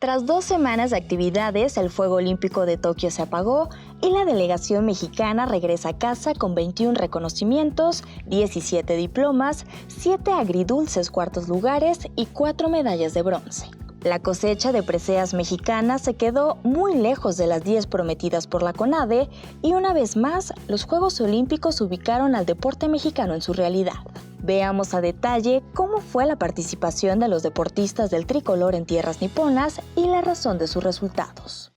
Tras 2 semanas de actividades, el fuego olímpico de Tokio se apagó y la delegación mexicana regresa a casa con 21 reconocimientos, 17 diplomas, 7 agridulces cuartos lugares y 4 medallas de bronce. La cosecha de preseas mexicanas se quedó muy lejos de las 10 prometidas por la CONADE y una vez más, los Juegos Olímpicos ubicaron al deporte mexicano en su realidad. Veamos a detalle cómo fue la participación de los deportistas del tricolor en tierras niponas y la razón de sus resultados.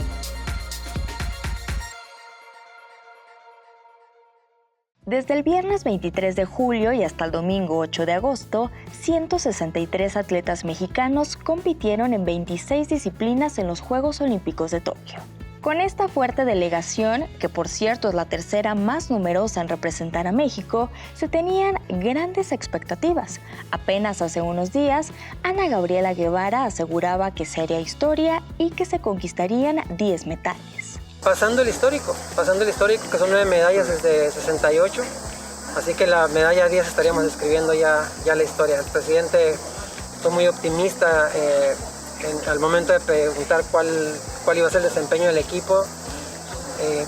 Desde el viernes 23 de julio y hasta el domingo 8 de agosto, 163 atletas mexicanos compitieron en 26 disciplinas en los Juegos Olímpicos de Tokio. Con esta fuerte delegación, que por cierto es la tercera más numerosa en representar a México, se tenían grandes expectativas. Apenas hace unos días, Ana Gabriela Guevara aseguraba que se haría historia y que se conquistarían 10 medallas. Pasando el histórico que son 9 medallas desde 68, así que la medalla 10 estaríamos escribiendo ya la historia. El presidente fue muy optimista al momento de preguntar cuál iba a ser el desempeño del equipo.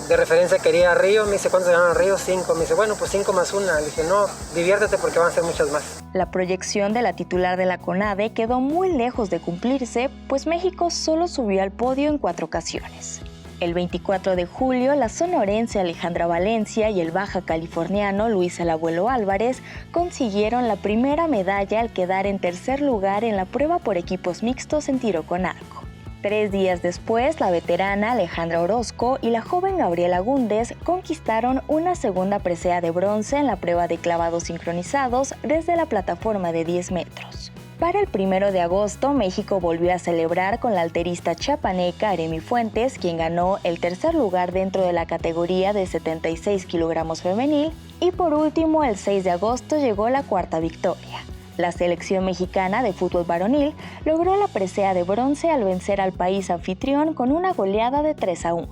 De referencia quería Río, me dice, ¿cuántos ganaron Río? 5, me dice, bueno, pues 5 más 1. Le dije, no, diviértete porque van a ser muchas más. La proyección de la titular de la CONADE quedó muy lejos de cumplirse, pues México solo subió al podio en 4 ocasiones. El 24 de julio, la sonorense Alejandra Valencia y el baja californiano Luis el Abuelo Álvarez consiguieron la primera medalla al quedar en tercer lugar en la prueba por equipos mixtos en tiro con arco. 3 días después, la veterana Alejandra Orozco y la joven Gabriela Gúndez conquistaron una segunda presea de bronce en la prueba de clavados sincronizados desde la plataforma de 10 metros. Para el 1 de agosto, México volvió a celebrar con la alterista chiapaneca Aremi Fuentes, quien ganó el tercer lugar dentro de la categoría de 76 kilogramos femenil, y por último, el 6 de agosto llegó la cuarta victoria. La selección mexicana de fútbol varonil logró la presea de bronce al vencer al país anfitrión con una goleada de 3-1.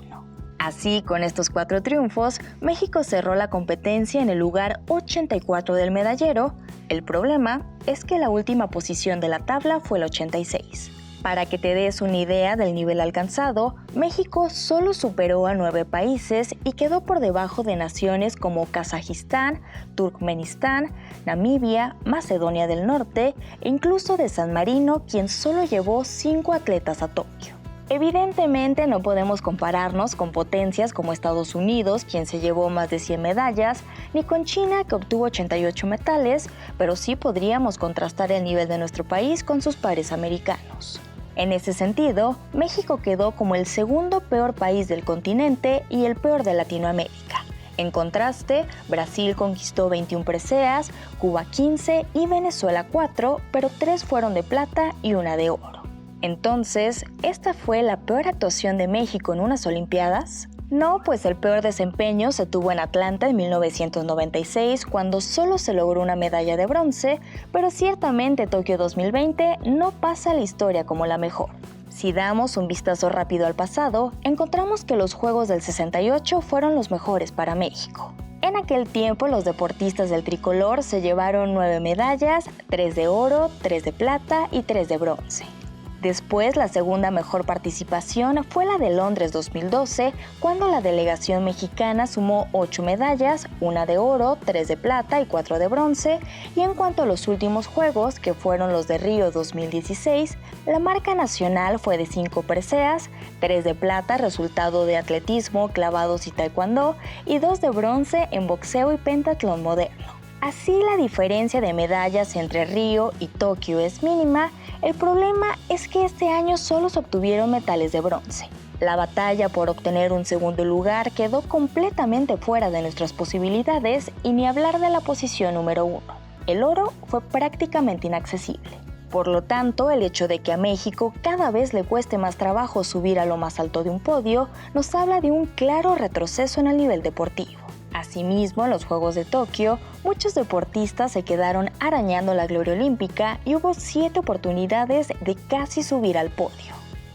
Así, con estos 4 triunfos, México cerró la competencia en el lugar 84 del medallero. El problema es que la última posición de la tabla fue el 86. Para que te des una idea del nivel alcanzado, México solo superó a 9 países y quedó por debajo de naciones como Kazajistán, Turkmenistán, Namibia, Macedonia del Norte e incluso de San Marino, quien solo llevó 5 atletas a Tokio. Evidentemente no podemos compararnos con potencias como Estados Unidos, quien se llevó más de 100 medallas, ni con China, que obtuvo 88 metales, pero sí podríamos contrastar el nivel de nuestro país con sus pares americanos. En ese sentido, México quedó como el segundo peor país del continente y el peor de Latinoamérica. En contraste, Brasil conquistó 21 preseas, Cuba 15 y Venezuela 4, pero 3 fueron de plata y 1 de oro. Entonces, ¿esta fue la peor actuación de México en unas Olimpiadas? No, pues el peor desempeño se tuvo en Atlanta en 1996, cuando solo se logró una medalla de bronce, pero ciertamente Tokio 2020 no pasa a la historia como la mejor. Si damos un vistazo rápido al pasado, encontramos que los Juegos del 68 fueron los mejores para México. En aquel tiempo, los deportistas del tricolor se llevaron 9 medallas, 3 de oro, 3 de plata y 3 de bronce. Después, la segunda mejor participación fue la de Londres 2012, cuando la delegación mexicana sumó 8 medallas, 1 de oro, 3 de plata y 4 de bronce, y en cuanto a los últimos Juegos, que fueron los de Río 2016, la marca nacional fue de 5 preseas, 3 de plata resultado de atletismo, clavados y taekwondo, y 2 de bronce en boxeo y pentatlón moderno. Así la diferencia de medallas entre Río y Tokio es mínima. El problema es que este año solo se obtuvieron metales de bronce. La batalla por obtener un segundo lugar quedó completamente fuera de nuestras posibilidades y ni hablar de la posición número 1. El oro fue prácticamente inaccesible. Por lo tanto, el hecho de que a México cada vez le cueste más trabajo subir a lo más alto de un podio nos habla de un claro retroceso en el nivel deportivo. Asimismo, en los Juegos de Tokio, muchos deportistas se quedaron arañando la gloria olímpica y hubo 7 oportunidades de casi subir al podio.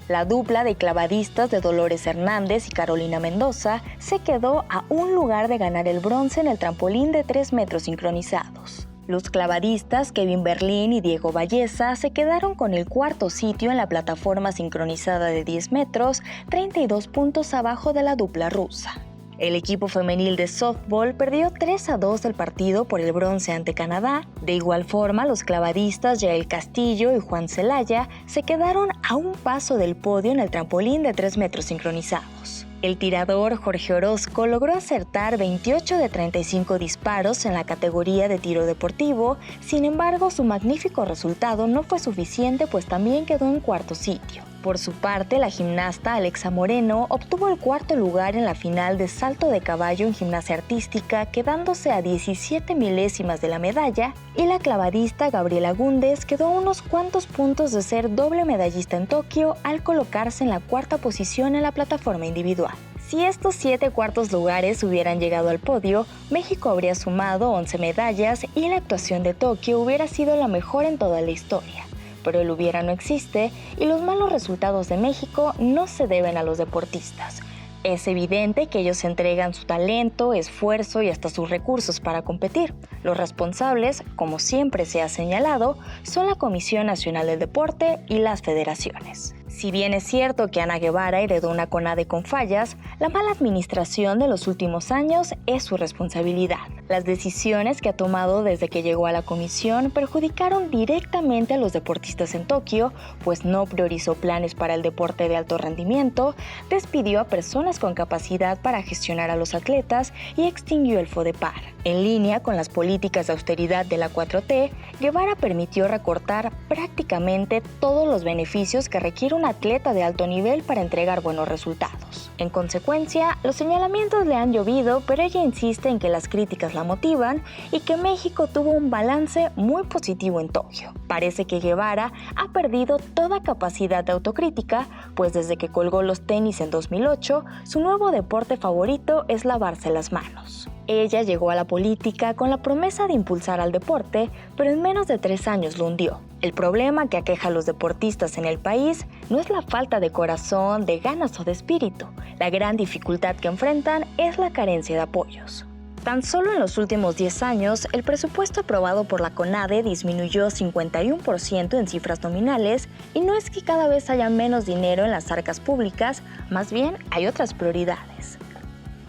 La dupla de clavadistas de Dolores Hernández y Carolina Mendoza se quedó a un lugar de ganar el bronce en el trampolín de 3 metros sincronizados. Los clavadistas Kevin Berlín y Diego Valleza se quedaron con el cuarto sitio en la plataforma sincronizada de 10 metros, 32 puntos abajo de la dupla rusa. El equipo femenil de softball perdió 3-2 el partido por el bronce ante Canadá. De igual forma, los clavadistas Yael Castillo y Juan Celaya se quedaron a un paso del podio en el trampolín de 3 metros sincronizados. El tirador Jorge Orozco logró acertar 28 de 35 disparos en la categoría de tiro deportivo. Sin embargo, su magnífico resultado no fue suficiente, pues también quedó en cuarto sitio. Por su parte, la gimnasta Alexa Moreno obtuvo el cuarto lugar en la final de salto de caballo en gimnasia artística, quedándose a 17 milésimas de la medalla, y la clavadista Gabriela Gúndez quedó a unos cuantos puntos de ser doble medallista en Tokio al colocarse en la cuarta posición en la plataforma individual. Si estos 7 cuartos lugares hubieran llegado al podio, México habría sumado 11 medallas y la actuación de Tokio hubiera sido la mejor en toda la historia. Pero el hubiera no existe y los malos resultados de México no se deben a los deportistas. Es evidente que ellos entregan su talento, esfuerzo y hasta sus recursos para competir. Los responsables, como siempre se ha señalado, son la Comisión Nacional del Deporte y las federaciones. Si bien es cierto que Ana Guevara heredó una CONADE con fallas, la mala administración de los últimos años es su responsabilidad. Las decisiones que ha tomado desde que llegó a la comisión perjudicaron directamente a los deportistas en Tokio, pues no priorizó planes para el deporte de alto rendimiento, despidió a personas con capacidad para gestionar a los atletas y extinguió el FODEPAR. En línea con las políticas de austeridad de la 4T, Guevara permitió recortar prácticamente todos los beneficios que requiere un atleta de alto nivel para entregar buenos resultados. En consecuencia, los señalamientos le han llovido, pero ella insiste en que las críticas la motivan y que México tuvo un balance muy positivo en Tokio. Parece que Guevara ha perdido toda capacidad de autocrítica, pues desde que colgó los tenis en 2008, su nuevo deporte favorito es lavarse las manos. Ella llegó a la política con la promesa de impulsar al deporte, pero en menos de 3 años lo hundió. El problema que aqueja a los deportistas en el país no es la falta de corazón, de ganas o de espíritu. La gran dificultad que enfrentan es la carencia de apoyos. Tan solo en los últimos 10 años, el presupuesto aprobado por la CONADE disminuyó 51% en cifras nominales, y no es que cada vez haya menos dinero en las arcas públicas, más bien hay otras prioridades.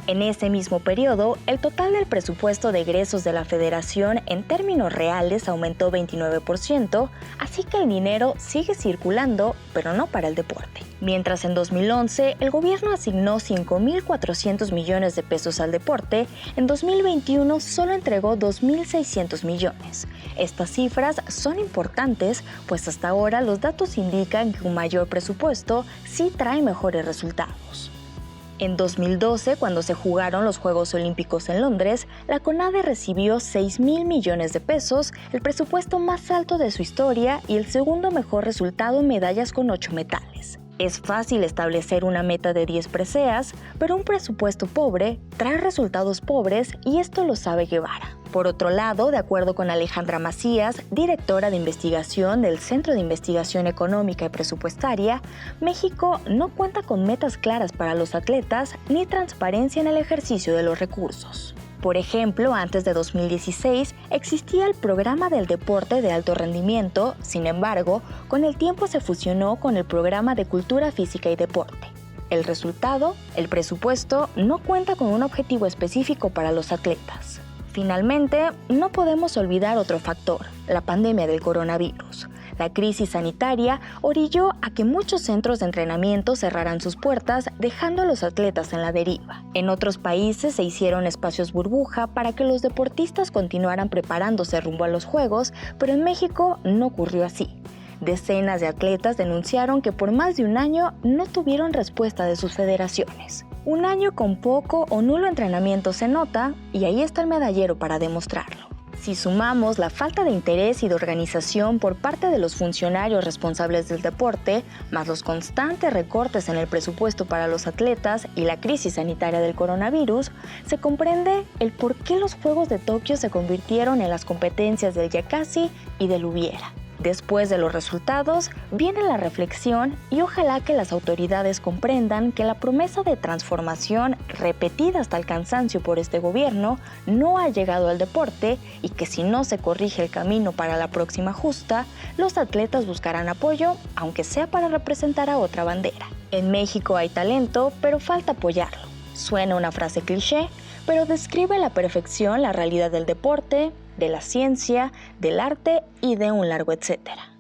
En ese mismo periodo, el total del presupuesto de egresos de la Federación en términos reales aumentó 29%, así que el dinero sigue circulando, pero no para el deporte. Mientras en 2011 el gobierno asignó 5.400 millones de pesos al deporte, en 2021 solo entregó 2.600 millones. Estas cifras son importantes, pues hasta ahora los datos indican que un mayor presupuesto sí trae mejores resultados. En 2012, cuando se jugaron los Juegos Olímpicos en Londres, la CONADE recibió 6.000 millones de pesos, el presupuesto más alto de su historia y el segundo mejor resultado en medallas con 8 metales. Es fácil establecer una meta de 10 preseas, pero un presupuesto pobre trae resultados pobres y esto lo sabe Guevara. Por otro lado, de acuerdo con Alejandra Macías, directora de investigación del Centro de Investigación Económica y Presupuestaria, México no cuenta con metas claras para los atletas ni transparencia en el ejercicio de los recursos. Por ejemplo, antes de 2016 existía el Programa del Deporte de Alto Rendimiento, sin embargo, con el tiempo se fusionó con el Programa de Cultura Física y Deporte. El resultado, el presupuesto, no cuenta con un objetivo específico para los atletas. Finalmente, no podemos olvidar otro factor, la pandemia del coronavirus. La crisis sanitaria orilló a que muchos centros de entrenamiento cerraran sus puertas, dejando a los atletas en la deriva. En otros países se hicieron espacios burbuja para que los deportistas continuaran preparándose rumbo a los Juegos, pero en México no ocurrió así. Decenas de atletas denunciaron que por más de un año no tuvieron respuesta de sus federaciones. Un año con poco o nulo entrenamiento se nota, y ahí está el medallero para demostrarlo. Si sumamos la falta de interés y de organización por parte de los funcionarios responsables del deporte, más los constantes recortes en el presupuesto para los atletas y la crisis sanitaria del coronavirus, se comprende el por qué los Juegos de Tokio se convirtieron en las competencias del ya casi y del hubiera. Después de los resultados, viene la reflexión y ojalá que las autoridades comprendan que la promesa de transformación repetida hasta el cansancio por este gobierno no ha llegado al deporte y que si no se corrige el camino para la próxima justa, los atletas buscarán apoyo, aunque sea para representar a otra bandera. En México hay talento, pero falta apoyarlo. Suena una frase cliché, pero describe a la perfección la realidad del deporte, de la ciencia, del arte y de un largo etcétera.